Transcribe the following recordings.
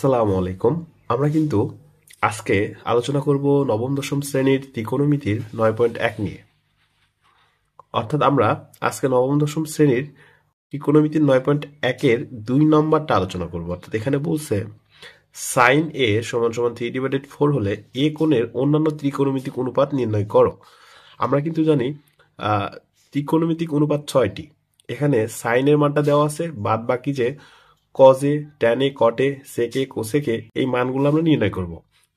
আসসালামু আলাইকুম। আমরা কিন্তু আজকে আলোচনা করব নবম দশম শ্রেণীর ত্রিকোণমিতির 9.1 নিয়ে। অর্থাৎ আমরা আজকে নবম দশম শ্রেণীর ত্রিকোণমিতির 9.1 এর 2 নম্বরটা আলোচনা করব। অর্থাৎ এখানে বলছে সাইন এ সমান সমান 3/4 হলে এ কোণের অন্যান্য ত্রিকোণমিতিক অনুপাত নির্ণয় করো। আমরা কিন্তু জানি ত্রিকোণমিতিক অনুপাত 6টি। এখানে সাইনের মানটা দেওয়া আছে, বাদ বাকি যে কজে, ট্যানে, কটে, সেকে, কোসেকে এই মানগুলো আমরা নির্ণয় করব।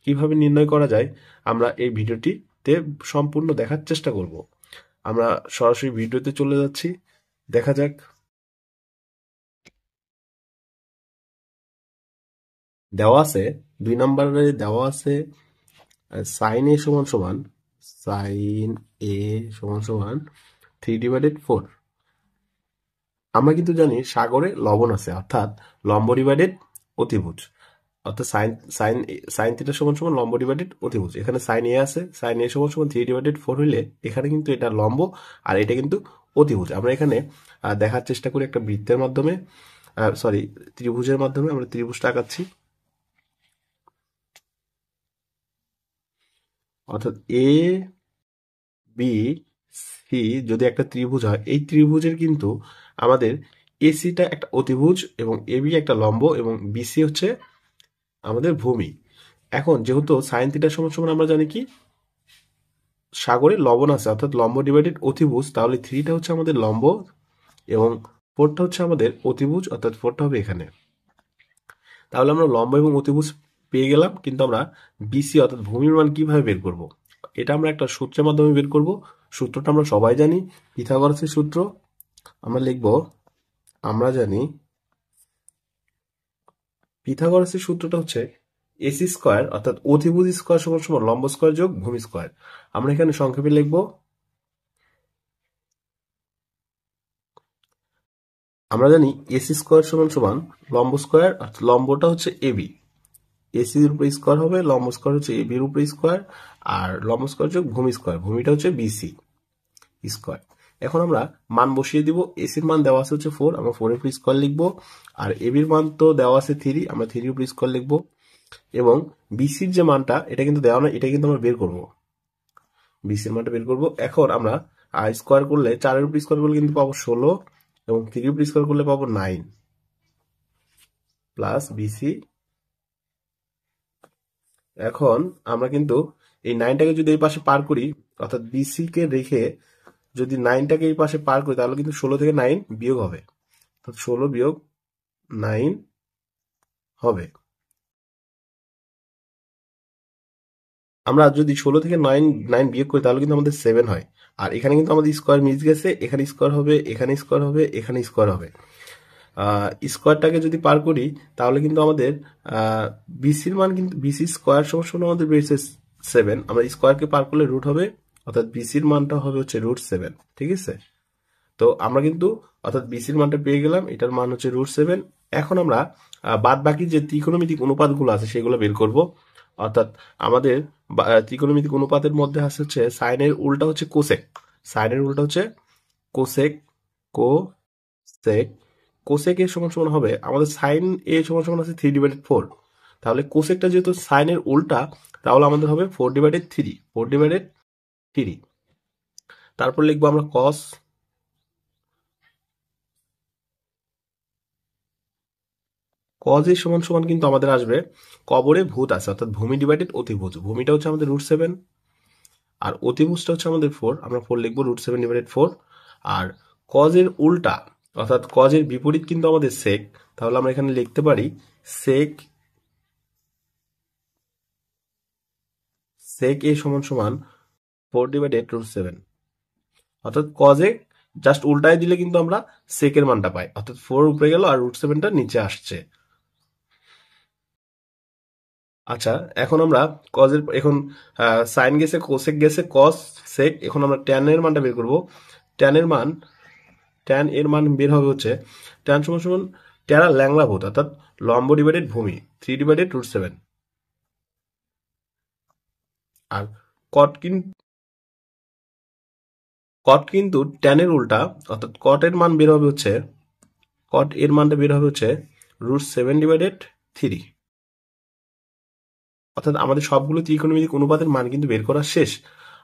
কিভাবে নির্ণয় করা যায় আমরা এই ভিডিওটিতে সম্পূর্ণ দেখার চেষ্টা করব। আমরা সরাসরি ভিডিওতে চলে যাচ্ছি, দেখা যাক। দেওয়া আছে 2 নম্বরে দেওয়া আছে সাইন এ সমান সমান সাইন এ সমান সমান 3/4। আমরা কিন্তু জানি সাগরে লবণ আছে, অর্থাৎ লম্ব ডিভাইডেড অতিভুজ। অর্থাৎ সাইন সাইন সাইন থিটা সমান সমান লম্ব ডিভাইডেড অতিভুজ। এখানে সাইন এ আছে, সাইন এ সমান সমান 3/4 হইলে এখানে কিন্তু এটা লম্ব আর এটা কিন্তু অতিভুজ। আমরা এখানে দেখার চেষ্টা করি একটা বৃত্তের মাধ্যমে, সরি ত্রিভুজের মাধ্যমে আমরা ত্রিভুজটা আঁকাচ্ছি। অর্থাৎ এ বি সি যদি একটা ত্রিভুজ হয়, এই ত্রিভুজের কিন্তু আমাদের এসিটা একটা অতিভুজ এবং এবি একটা লম্ব এবং বিসি হচ্ছে আমাদের ভূমি। এখন যেহেতু সাইন থিটা সমান সমান আমরা জানি কি সাগরে লবণ আছে, অর্থাৎ লম্ব ডিভাইডেড অতিভুজ, তাহলে 3টা হচ্ছে আমাদের লম্ব এবং 4টা হচ্ছে আমাদের অতিভুজ, অর্থাৎ 4টা হবে এখানে। তাহলে আমরা লম্ব এবং অতিভুজ পেয়ে গেলাম, কিন্তু আমরা বিসি অর্থাৎ ভূমির মান কিভাবে বের করব? এটা আমরা একটা সূত্রের মাধ্যমে বের করব। সূত্রটা আমরা সবাই জানি, পিথাগোরাসের সূত্র। আমরা লিখব, আমরা জানি পিথাগোরাসের সূত্রটা হচ্ছে এসি স্কয়ার অর্থাৎ অতিভুজ স্কয়ার সমান সমান লম্ব স্কয়ার যোগ ভূমি স্কয়ার। আমরা এখানে সংক্ষেপে লিখব, আমরা জানি এসি স্কয়ার সমান সমান লম্ব স্কয়ার, অর্থাৎ লম্বটা হচ্ছে এবি, এসির উপরে স্কয়ার হবে, লম্ব স্কয়ার হচ্ছে এবির উপরে স্কয়ার, আর লম্ব স্কয়ার যোগ ভূমি স্কয়ার, ভূমিটা হচ্ছে বিসি স্কয়ার। এখন আমরা মান বসিয়ে দিব। এসির মান দেওয়া আছে হচ্ছে 4, আমরা 4 এর উপর স্কয়ার লিখবো। আর এবির মান তো দেওয়া আছে 3, আমরা 3 এর উপর স্কয়ার লিখবো। এবং বিসির যে মানটা এটা কিন্তু দেওয়া না, এটা কিন্তু আমরা বের করব, বিসির মানটা বের করব। এখন আমরা স্কয়ার করলে 4 এর উপর স্কয়ার করলে কিন্তু পাবো 16 এবং 3 এর উপর স্কয়ার করলে পাবো 9 প্লাস বিসি। এখন আমরা কিন্তু এই 9টাকে যদি এই পাশে পার করি, অর্থাৎ বিসি কে রেখে যদি 9টাকে এই পাশে পার করি, তাহলে কিন্তু 16 থেকে 9 বিয়োগ হবে, অর্থাৎ 16 বিয়োগ 9 হবে। আমরা যদি 16 থেকে 9 বিয়োগ করি তাহলে কিন্তু আমাদের 7 হয়। আর এখানে কিন্তু আমাদের স্কয়ার মিস গেছে, এখানে স্কয়ার হবে, এখানে স্কয়ার হবে, এখানে স্কয়ার হবে। স্কয়ারটাকে যদি পার করি তাহলে কিন্তু আমাদের বিসির মান কিন্তু বিসি স্কয়ার সমান আমাদের বেরিয়েছে 7, আমরা স্কয়ারকে পার করলে রুট হবে, অর্থাৎ বিসির মানটা হবে হচ্ছে √7। ঠিক আছে, তো আমরা কিন্তু অর্থাৎ বিসির মানটা পেয়ে গেলাম, এটার মান হচ্ছে √7। এখন আমরা বাদ বাকি যে ত্রিকোণমিতিক অনুপাতগুলো আছে সেগুলো বের করব। অর্থাৎ আমাদের ত্রিকোণমিতিক অনুপাতের মধ্যে আছে হচ্ছে সাইনের উল্টা হচ্ছে কোসেক, সাইনের উল্টা হচ্ছে কোসেক, কোসেক। কোসেক এর সমান সমান হবে আমাদের সাইন এ সমান সমান আছে 3/4, তাহলে কোসেকটা যেহেতু সাইনের উল্টা তাহলে আমাদের হবে 4/3, 4/3। তারপর লিখবো আমরা কস, কজ এর সমান সমান কিন্তু আমাদের আসবে কবরে ভূত আছে, অর্থাৎ ভূমি ডিভাইডেড অতিভুজ। ভূমিটা হচ্ছে আমাদের √7 আর অতিভুজটা হচ্ছে আমাদের 4, আমরা 4 লিখবো, √7/4। আর কজ এর উল্টা অর্থাৎ কজ এর বিপরীত কিন্তু আমাদের সেক, তাহলে আমরা এখানে লিখতে পারি সেক, সেক এ সমান সমান 4/√7। অর্থাৎ কজ এ জাস্ট উল্টায় দিলে কিন্তু আমরা সেকের মানটা পাই, অর্থাৎ 4 উপরে গেল আর √7টা নিচে আসছে। আচ্ছা, এখন আমরা কজের এখন সাইন গেছে, কোসেক গেছে, কস, সেক। এখন আমরা ট্যান এর মানটা বের করব। ট্যান এর মান, ট্যান এর মান বের হবে হচ্ছে ট্যান সমান সমান ট্যারা ল্যাংলা ভূত, অর্থাৎ লম্ব ডিভাইডেড ভূমি 3/√7। আর কট কট কিন্তু ট্যানের উল্টা, অর্থাৎ কট এর মান বের হবে হচ্ছে, কট এর মানটা বের হবে হচ্ছে √7/3। অর্থাৎ আমাদের সবগুলো ত্রিকোণমিতিক অনুপাতের মান কিন্তু বের করা শেষ।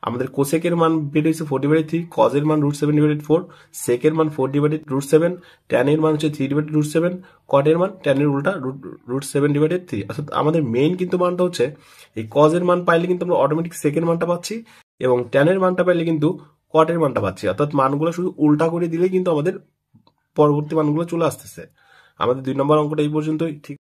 আমাদের কোসেকের মান বের হয়েছে 4/3, কজের মান √7/4, সেকের মান 4/7, ট্যানের মান হচ্ছে 3/7, কটের মান ট্যানের উল্টা √7/3। অর্থাৎ আমাদের মেইন কিন্তু মানটা হচ্ছে এই কজের মান পাইলে কিন্তু আমরা অটোমেটিক সেকের মানটা পাচ্ছি, এবং ট্যানের মানটা পাইলে কিন্তু কটের মানটা পাচ্ছি। অর্থাৎ মানগুলো শুধু উল্টা করে দিলেই কিন্তু আমাদের পরবর্তী মানগুলো চলে আসতেছে। আমাদের 2 নম্বর অঙ্কটা এই পর্যন্তই। ঠিক